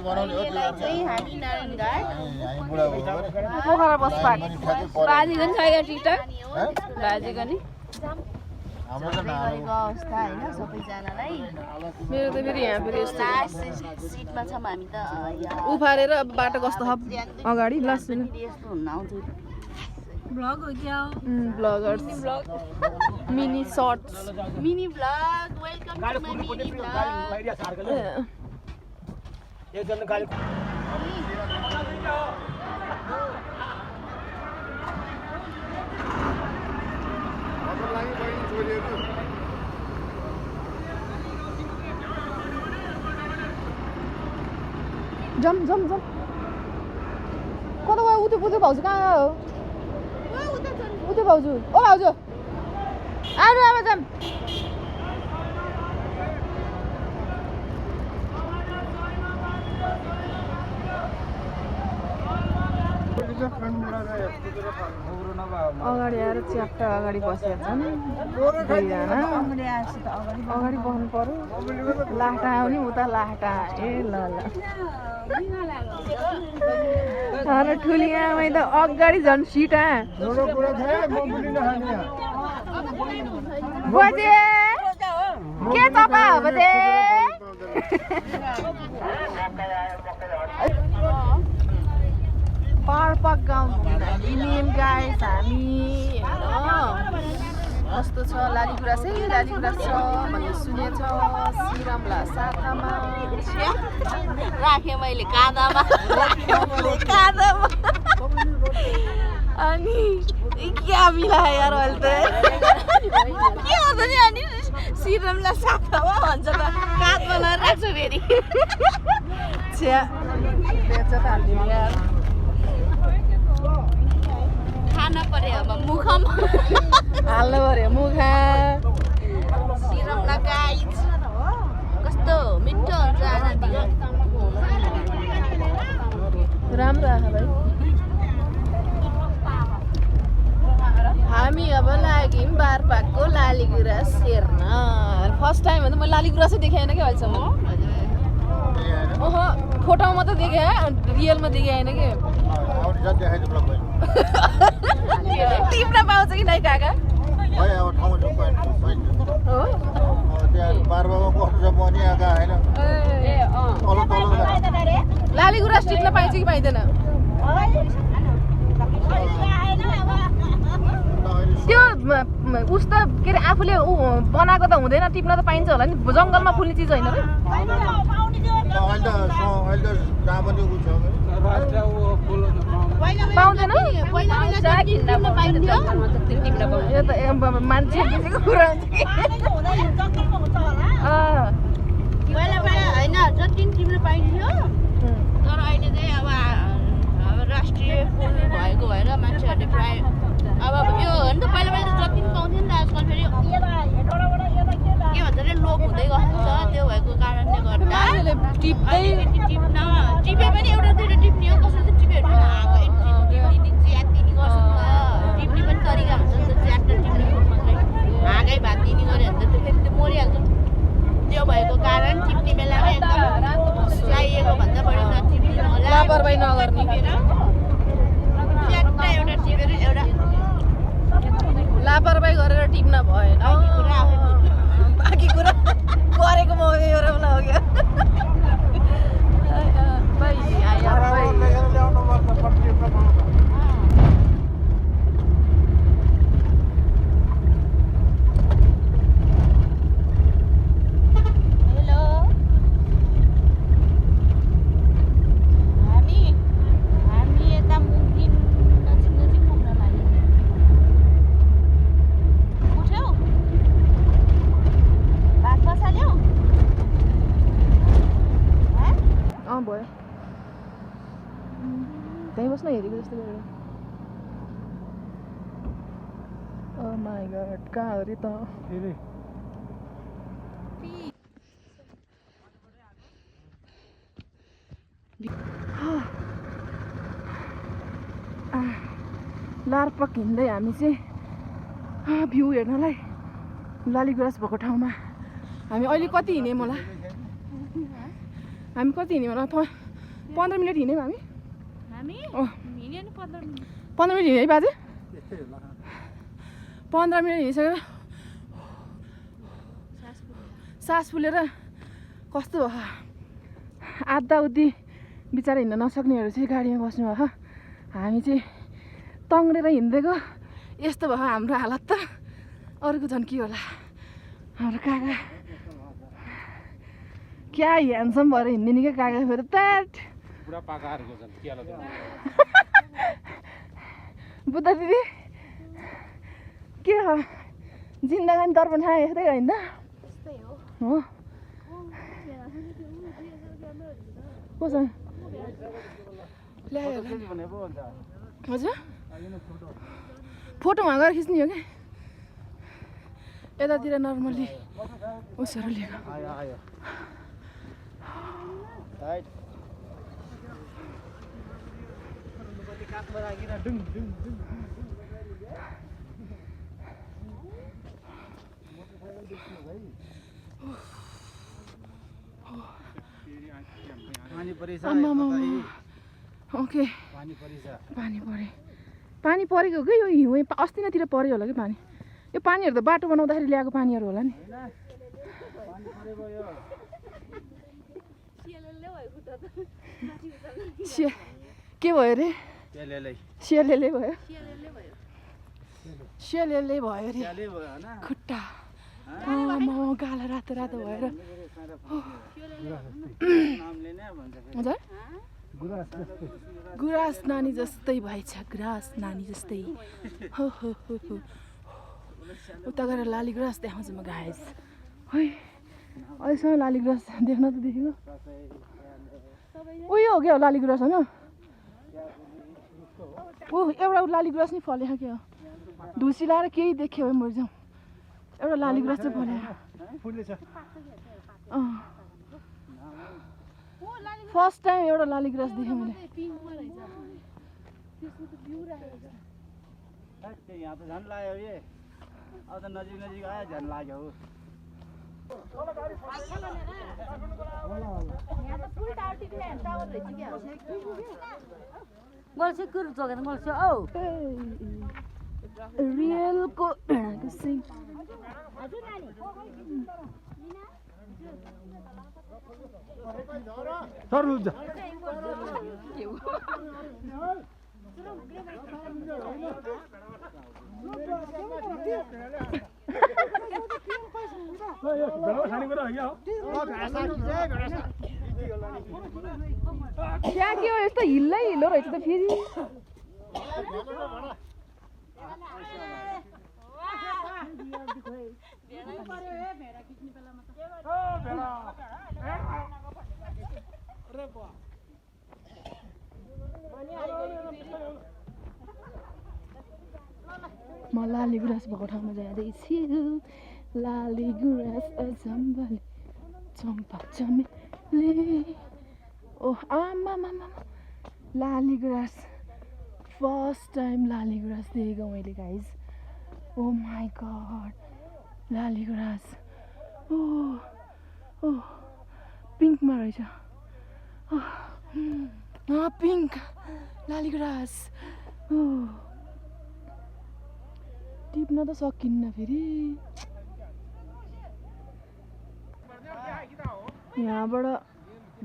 चाहिँ हामी Narayanghat Pokhara bus park बाजेको नि छैन टिकटक बाजेको नि गरेको अवस्था होइन सबैजनालाई मेरो त फेरि यहाँ फेरि यस्तो लास्ट सिटमा छौँ हामी त उफारेर अब बाटो कस्तो हप अगाडि लास्ट यस्तो हुन आउँथ्यो ब्लग हो क्या bloggers mini shorts mini vlog welcome to my mini vlog जम जम जम कता गयो उतै उतै भाउजू कहाँ गयो उतै भाउजू ओ भाउजू आउनु अब जाम अगाडि आएर च्याप्ट अगाडि बसेका छन् दुईजना अगाडि बस्नु पर्यो लाटा आउने उता लाटा ए ल ल ठुली आमै त अगाडि झन् सिटा बजे के तपाईँ हो बजे पार्पक गाउँ घुम्न गाइस हामी कस्तो छ लालीगुराँस है लालीगुराँस छ भन्ने सुनेछ सिरमला साथामा राखेँ मैले काँधामा अनि क्या मिलायो यार अहिले त के हुन्छ नि अनि सिरमला साथामा भन्छ त काँध बनाएर राख्छु फेरि छ्या बेच्चा त हाल्दिनु यार खाना पर्यो अब मुखमा हाल्नु पर्यो मुखा सिरमला गाइस कस्तो मिठो हुन्छ आजतिर राम्रो आयो भाइ हामी अब लाग्यौँ बारपाकको लालीगुराँस हेर्न फर्स्ट टाइम हो त मैले लालीगुराँसै देखाएन क्या अहिलेसम्म ओहो फोटोमा मात्रै देखेँ रियलमा देखाएन कि टिप्न पाउँछ कि नै काका लालीगुराँस टिप्न पाइन्छ कि पाइँदैन त्यो उस त के अरे आफूले बनाएको त हुँदैन टिप्न त पाइन्छ होला नि जङ्गलमा फुल्ने चिज होइन र पाउँदैन यो त मान्छे कुरा हुन्छ पहिला होइन जति टिप्न पाइन्थ्यो तर अहिले चाहिँ अब राष्ट्रिय फुल भएको भएर मान्छेहरूले प्राय अब यो हो नि त पहिला पहिला जति पनि पाउँथ्यो नि त आजकल फेरि के भन्छ अरे लोप हुँदै गएको छ त्यो भएको कारणले गर्दा टिप्दै टिपे पनि एउटा दुइटा टिप्ने हो कसरी चाहिँ टिप्यो भने च्यातिनी गर्छ नि त टिप्ने पनि तरिका हुन्छ नि त च्याट्ट टिप्ने मात्रै हाँगै भात दिने गऱ्यो भने त त्यो फेरि त्यो मरिहाल्छ त्यो भएको कारण टिप्ने बेलामा एकदम चाहिएको भन्दा बढी नटिप्नु होला लापरवाही नगर्ने च्याट्ट एउटा टिपेर एउटा लापरवाही गरेर टिप्न भएन बाँकी कुरा गरेको म एउटा हो क्या भयो त्यहीँ बस्न हेरेको जस्तो गरेर ओ माय गॉड कहाँ हो रे त लारपक हिँड्दै हामी चाहिँ भ्यू हेर्नलाई लालीगुराँस भएको ठाउँमा हामी अहिले कति हिँड्यौँ होला हामी कति हिँड्यौँ होला 15 मिनट हिँड्यौँ हामी हामी अँ हिँड्यो नि 15 मिनट 15 मिनट हिँड्यो है बाजे 15 मिनट हिँडिसक्यो सास फुलेर कस्तो भयो आधा उति बिचरा हिँड्न नसक्नेहरू चाहिँ गाडीमा बस्नु भयो हामी चाहिँ तङ्ग्रेर हिँडिदिएको यस्तो भयो हाम्रो हालत त अरूको झन् के होला हाम्रो काका क्या ह्यान्डसम भएर हिँड्दिने क्या काका फेरि त्याट बुद्ध दिदी के हो जिन्दगानी दर्पण छाए यस्तै होइन हो कोसँग ल्यायो हजुर फोटोमा गएर खिच्ने हो कि यतातिर नर्मली उसहरू लिएको ओके पानी परेको कि यो हिउँ अस्ति नैतिर पऱ्यो होला कि पानी यो पानीहरू त बाटो बनाउँदाखेरि ल्याएको पानीहरू होला नि के भयो रे सिएलएलए भयो सिएलएलए भयो रे खुट्टा गाला रातो रातो भएर हजुर गुराँस नानी जस्तै भएछ गुराँस नानी जस्तै हो हो हो हो उता गएर लाली गुराँस देखाउँछु म गाइस है अहिलेसम्म लाली गुराँस देख्न त देखेको उयो हो क्या हो लाली गुराँस होइन ओ एउटा लाली गुराँस नि फलेको के हो धुसी लाएर केही देख्यो भने मरिजाउँ एउटा लाली गुराँस चाहिँ फलेको फर्स्ट टाइम एउटा लाली गुराँस देखेँ मैले यहाँ त झन् लाग्यो ये अब त नजिक नजिक आयो झन् लाग्यो रियलको सिङ क्या के हो यस्तो हिल्लै हिलो रहेछ त फेरि म लाली गुराँस भएको ठाउँमा जाँदैछु लाली गुराँस अचम्बले चम्पा चमेली ओह आमा लाली गुराँस फर्स्ट टाइम लाली गुराँस देखेको मैले guys oh my God Lali Guras ओ पिङ्कमा रहेछ पिङ्क लाली गुराँस टिप्न त सकिन्न फेरि यहाँबाट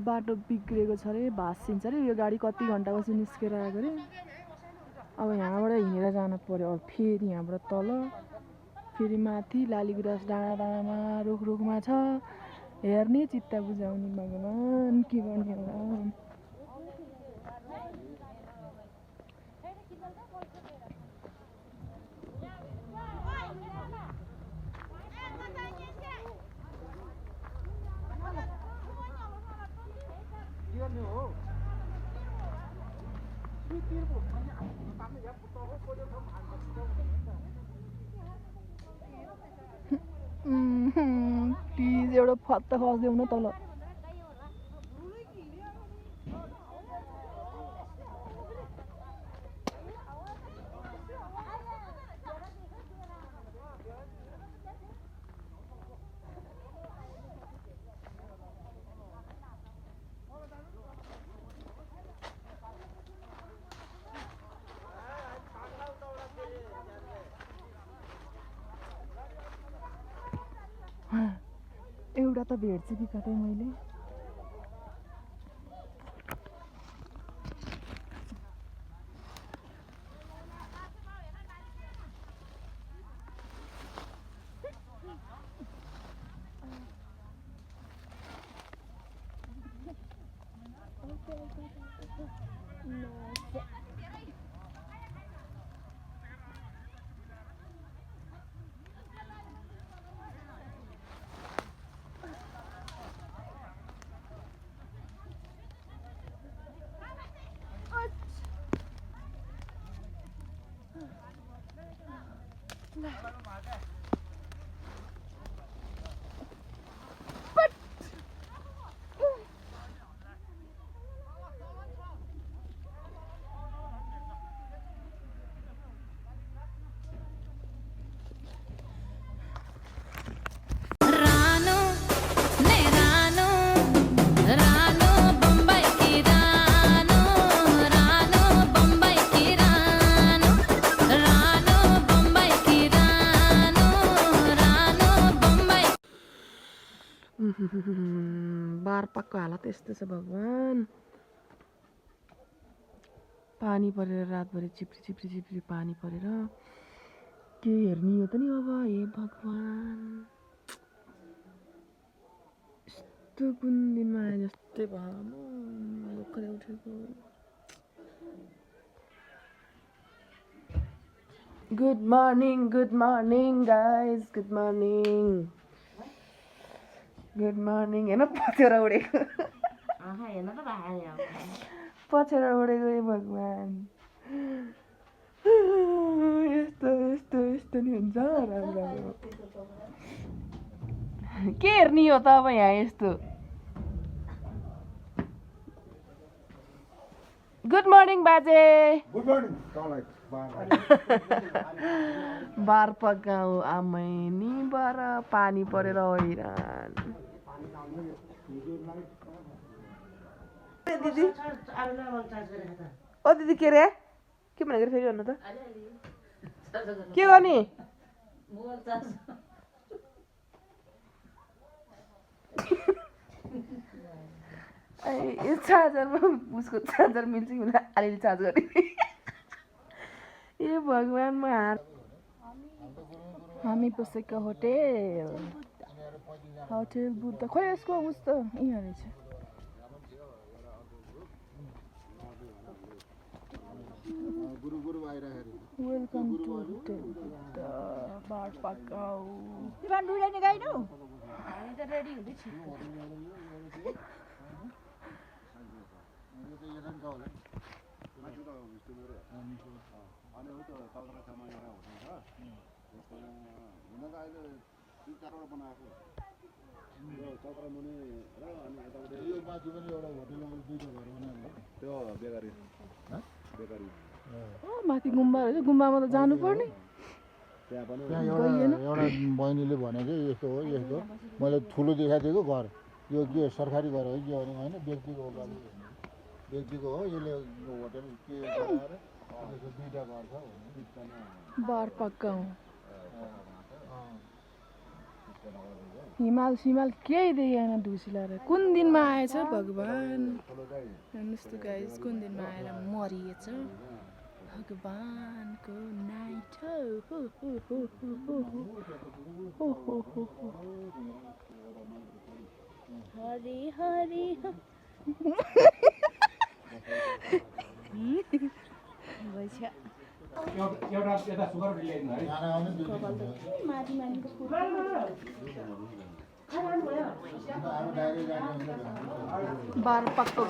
बाटो बिग्रेको छ अरे भाँसिन्छ अरे यो गाडी कति घन्टापछि निस्केर आएको अरे अब यहाँबाट हिँडेर जानु पर्यो अब फेरि यहाँबाट तल फेरि माथि लाली गुराँस डाँडा डाँडामा रुखमा छ हेर्ने चित्त बुझाउने भगवान् के गर्ने होला प्लिज एउटा फत्ता खस्देऊ न तल त भेट्छु कि कतै मैले बारपाकको हालत यस्तो छ भगवान पानी परेर रातभरि चिप्री पानी परेर के हेर्ने हो त नि अब हे भगवान यस्तो कुन दिनमा आए जस्तै भयो भर्खरै उठेको good morning guys good morning हेर्न पछेर उडेको पछेर उडेको हे भगवान यस्तो नि हुन्छ राम्रो के हेर्ने हो त अब यहाँ यस्तो गुड मर्निङ बाजे गुड मर्निङ तँलाई बार पकाऊ आमै नि बर पानी परेर हैरान दिदी ओ दिदी के रे के भनेको फेरि भन्नु त के गर्ने यो चार्जरमा उसको चार्जर मिल्छ कि अलिअलि चार्ज गर्ने ए भगवान म हामी बसेको होटेल बुद्ध खोइ यसको उस त यहाँ रहेछ वेलकम टु होटेल बुद्ध बारपाकाऊ तिमीहरू डुले नि गइनौ हामी त रेडी हुँदैछु माथि गुम्बा रहेछ गुम्बामा त जानु पर्ने त्यहाँ एउटा बहिनीले भनेको यस्तो हो यस्तो मैले ठुलो देखाइदिएको घर यो के सरकारी घर हो कि होइन व्यक्तिको हो यसले होटेल के बनाएर दुईटा घर छ बारपाकाऊ हिमाल केही देखेन धुसिलाएर कुन दिनमा आएछ भगवान हेर्नुहोस् त गाइस कुन दिनमा आएर मरिएछ भगवानको नाइट हरि हरि बारपाको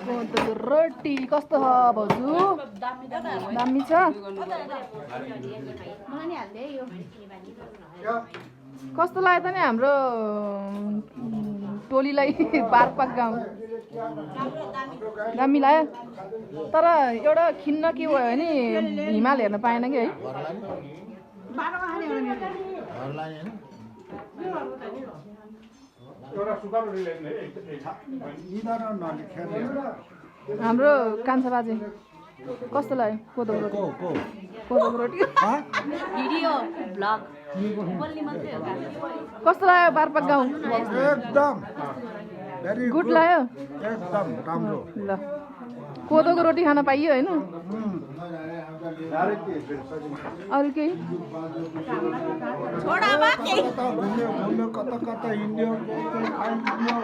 रोटी कस्तो छ भाउजू दामी छ कस्तो लाग्यो त नि हाम्रो टोलीलाई बारपाक गाउँ दामी लाग्यो तर एउटा खिन्न के भयो भने हिमाल हेर्न पाएन कि है हाम्रो कान्छा बाजे कस्तो लाग्यो कोदोको रोटी भिडियो ब्लग कस्तो लाग्यो बारपाक गाउँ एकदम भेरी गुड लाग्यो एकदम राम्रो ल कोदोको रोटी खान पाइयो होइन अरू केही कता घुम्यो कता कता हिँड्यो खाइदियो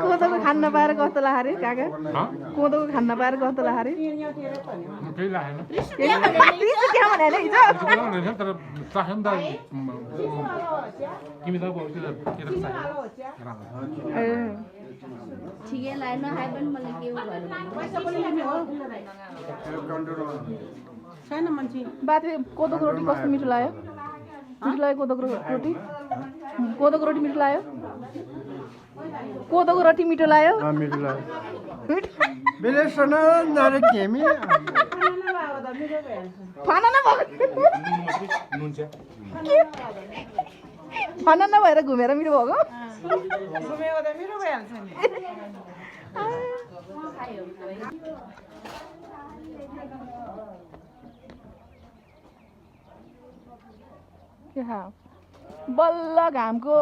कोदोको खान नपाएर कस्तो लाग्यो अरे काका कोदोको खान नपाएर कस्तो लाग्यो अरे केही लागेन क्या भने अरे हिजो तर चाख्यो नि त तिमी त अब ए ठिकै लाग्यो नखाए पनि मलाई के भयो बाथे कोदोको रोटी कस्तो मिठो लाग्यो मिठो लाग्यो कोदोको रोटी कोदोको रोटी मिठो लाग्यो कोदोको रोटी मिठो लाग्यो मिठो लाग्यो मिठो खाना खाना नभएर घुमेर मिठो भएको के खायो बल्ल घामको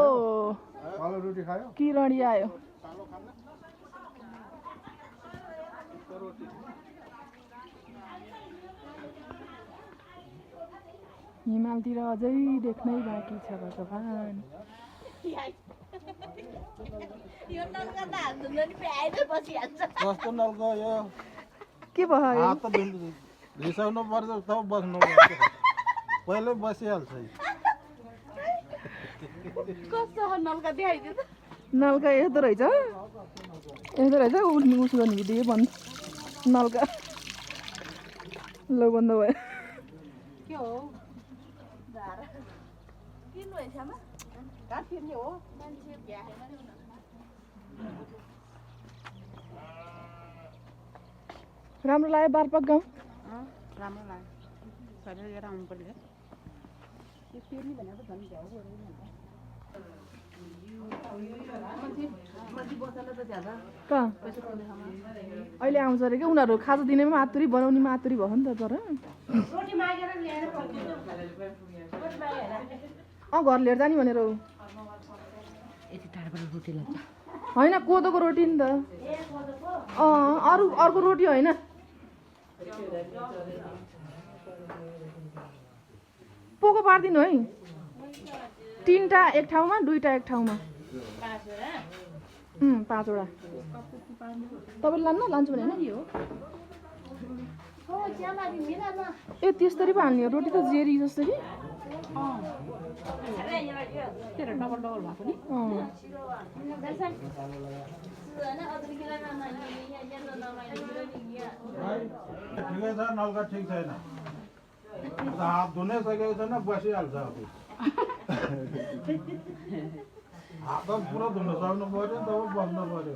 रोटी खायो किरणी आयो हिमालतिर अझै देख्नै बाँकी छ भगवान् कस्तो नल्को यो के भयो हात त रिसाउनु पर्छ तब बस्नु पहिल्यै बसिहाल्छ कस्तो नल्का देखाइदियो त नल्का यस्तो रहेछ उठ्ने उसो गर्ने दिए भन् नल्का लो बन्द भयो के हो किन्नु है छामा कहाँ किन्ने हो मान्छे भ्याएन नि राम्रो लाग्यो बारपाक गाउँ राम्रो लाग्यो सबै लिएर आउनु पर्यो कहाँ अहिले आउँछ अरे क्या उनीहरू खाजा दिनेमा आतुरी बनाउनेमा आतुरी भयो नि त तर घर लिएर जाने भनेर होइन कोदोको रोटी नि त अर्को रोटी होइन पोको पारिदिनु है 3टा एक ठाउँमा 2टा एक ठाउँमा 5वटा तपाईँले लानु लान्छु भने ए त्यसरी पो हाल्ने हो रोटी त जेरी जसरी ठिकै छ नल्का ठिक छैन हात धुनै सकेको छैन बसिहाल्छ हात पुरा धुन सक्नु पर्यो तब बस्नु पर्यो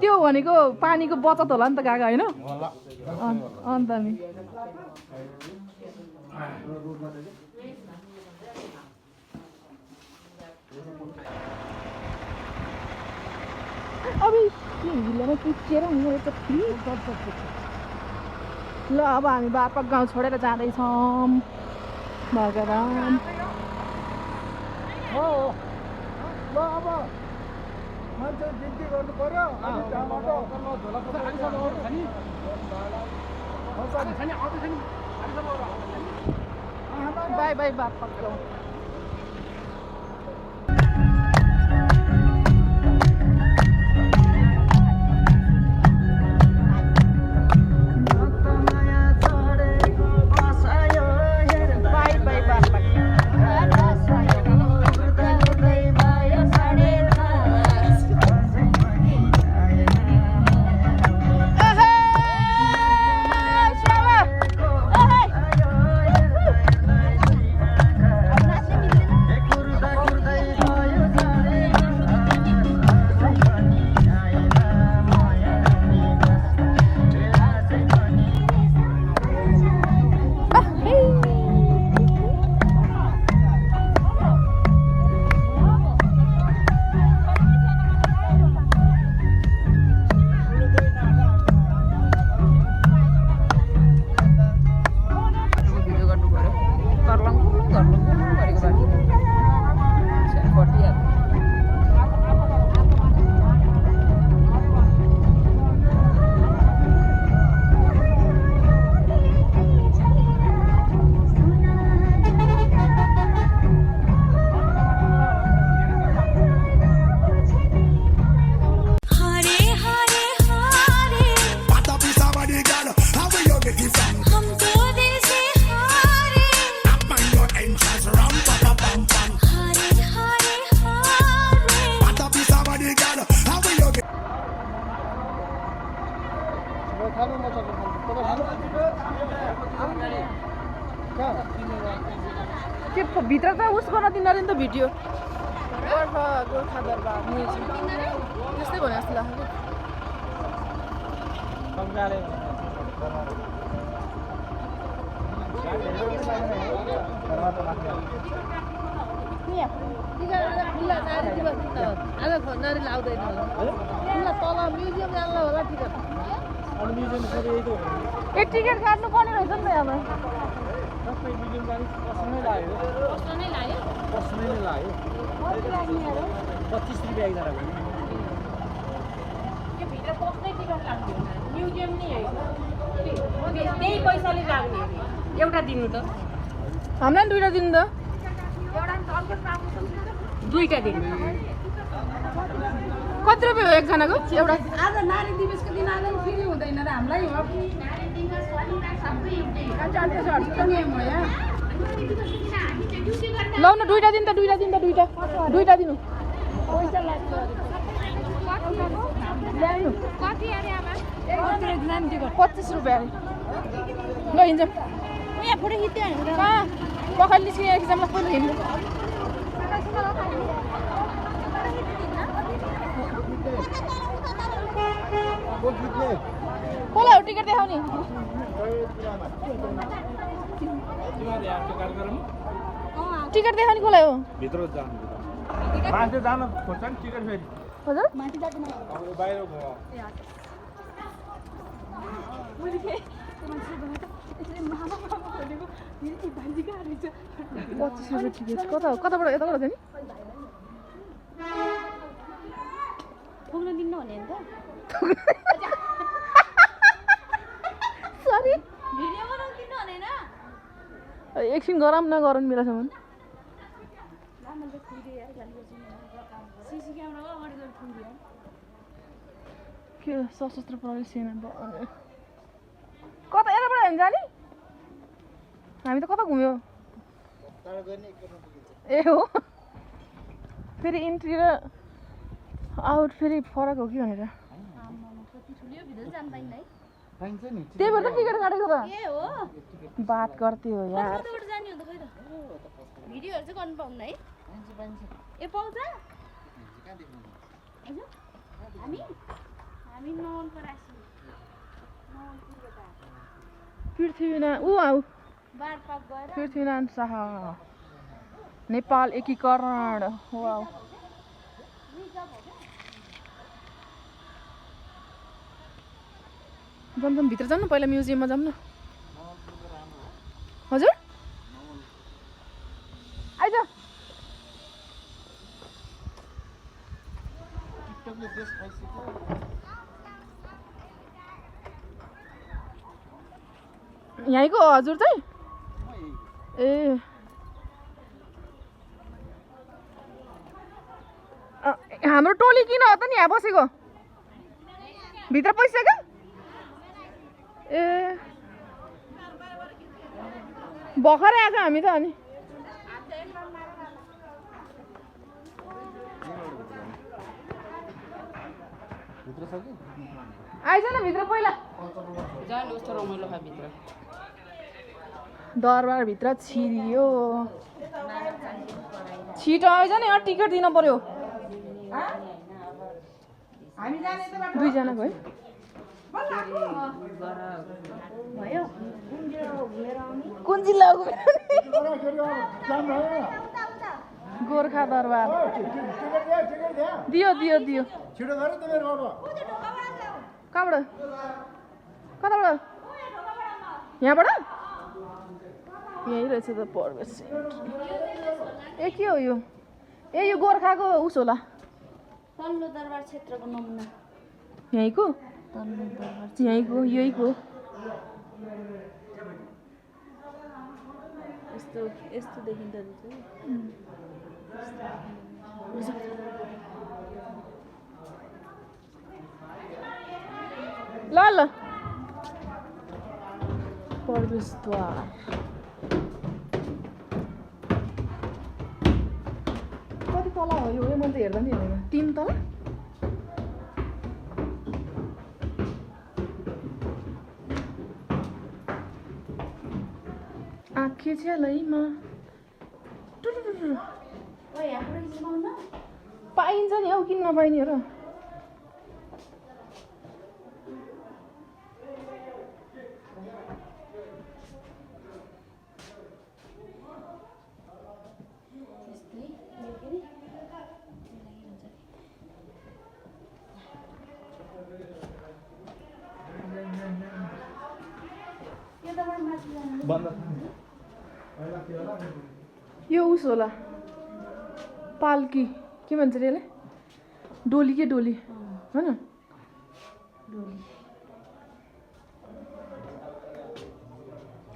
त्यो भनेको पानीको बचत होला नि त काका होइन अन्त नि अब हिलेमा पुचेर हुँदैछ ल अब हामी बारपाक गाउँ छोडेर जाँदैछौँ भगवान् हो ल अब मान्छे गिन्ती गर्नु पर्यो बाई बाई बारपाक गाउँ भित्र त उस गर्न दिँदैन नि त भिडियो गोर्खा दरबार म्युजियम त्यस्तै भने जस्तो लाग्छ ए टिकट काट्नु पर्ने रहेछ नि त यहाँ त्यही पैसाले लाग्ने एउटा दिनु त हामीलाई नि दुईटा दिनु त दुईटा दिनु कति रुपियाँ हो एकजनाको एउटा आज नारी दिवसको दिन आज फेरि हुँदैन र हामीलाई लौ न दुईटा दिनु त दुईटा दिनु ल्याउनु 25 रुपियाँ ल हिँड्छ यहाँ फोटो खिच्दै होइन कहाँ पखाली निस्किने एक्जामलाई पहिला हिँड्नु कसलाई हो टिकट देखाउने टिकट देखाउने कसलाई हो भित्र जानु मान्छे जान खोज्छ नि टिकट फेरि हजुर बाहिर भयो 25 रुपियाँ टिकट कताबाट यताबाट थियो नि पुग्न दिन्न भने नि त सरी भिडियो बनाउन दिन्न भनेन एकछिन गरम नगरौँ मेलासम्म सीसी क्यामेराको अगाडि गएर ठुङ्गियो के सशस्त्र प्रहरी सेना कता यताबाट हामी जाने हामी त कता घुम्यो ए हो फेरि इन्ट्री र आउट फेरि फरक हो कि भनेर त्यही भएर त टिकट काटेको त ए हो बात गर्थे हो यार कताबाट जाने हो त खै त भिडियोहरु चाहिँ गर्नु पाउँदैन है ए पाउँछ हजुर हामी नौन परासी पृथ्वीनारायण बारपाक गएर पृथ्वीनारायण शाह नेपाल एकीकरण वाउ जाऊँ भित्र जाऊँ न पहिला म्युजियममा जाऊँ न हजुर आइज यहीँको हजुर चाहिँ ए हाम्रो टोली किन हो त नि यहाँ बसेको भित्र पसिसक्यो ए भर्खरै आएको हामी त अनि आइज न भित्र पहिला जानु कस्तो रमाइलो खा भित्र दरबारभित्र छिरियो छिटो आइज नि यहाँ टिकट दिन पर्यो दुईजनाको है कुन जिल्ला गोर्खा दरबार दियो दियो दियो कहाँबाट कताबाट यहाँबाट यहीँ रहेछ त प्रवेश ए के हो यो ए यो गोर्खाको उस होला तल्लो दरबार क्षेत्रको नमुना यहीँको तल्लो दरबार यहीँको यहीँको यस्तो यस्तो देखिँदो रहेछ ल ल प्रवेशद्वार कति तला हो यो मैले त हेर्दा नि हेर्दैन 3 तला आँखे झ्यालैमा ओइ यहाँ पुरै चिमाउन पाइन्छ नि हौ, किन नपाइने र? यो उस होला पाल्की के भन्छ रे यसले? डोली के डोली होइन?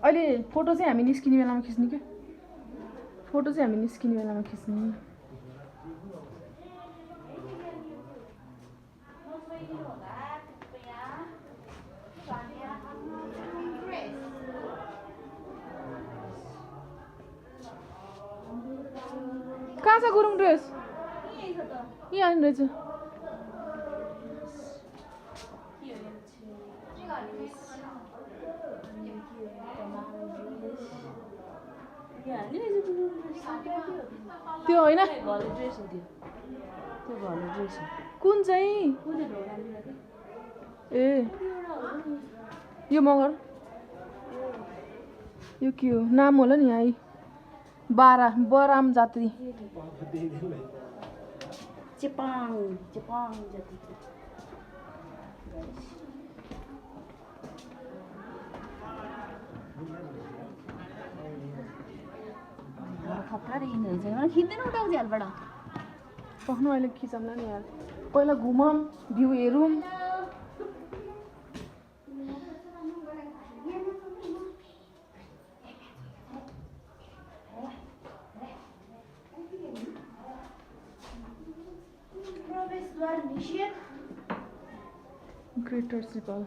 अहिले फोटो चाहिँ हामी निस्किने बेलामा खिच्ने क्या? फोटो चाहिँ हामी निस्किने बेलामा खिच्ने। कहाँ छ गुरुङ ड्रेस? यहाँ आउनु रहेछ। त्यो होइन कुन चाहिँ? ए यो मगर यो के हो? नाम होला नि यहाँ बराम जात्री। चेपाङ जाति खतरा देखिँदो रहेछ। खिच्दैन उता झ्यालबाट पख्नु अहिले खिचौँला नि यार। पहिला घुमौँ, भ्यू हेरौँ। ग्रेटर सिपल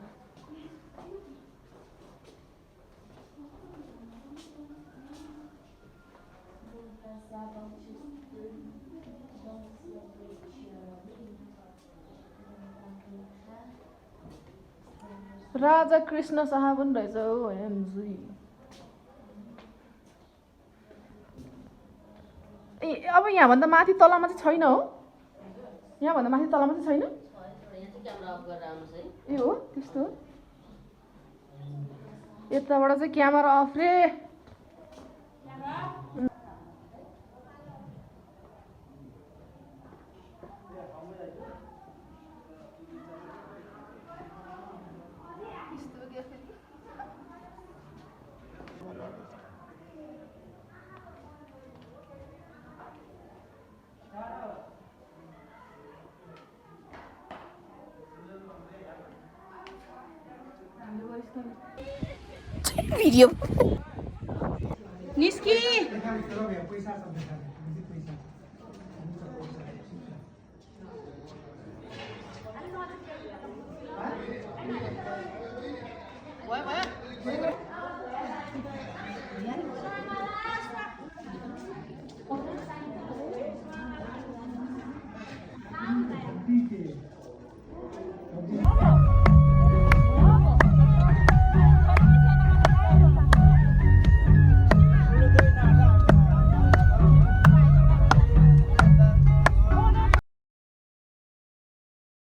राजा कृष्ण शाह पनि रहेछ हो एमजी। ए अब यहाँभन्दा माथि तलमा चाहिँ छैन हो? यहाँभन्दा माथि तलमा चाहिँ छैन? ए हो त्यस्तो? यताबाट चाहिँ क्यामेरा अफ रे। भिडियो निस्की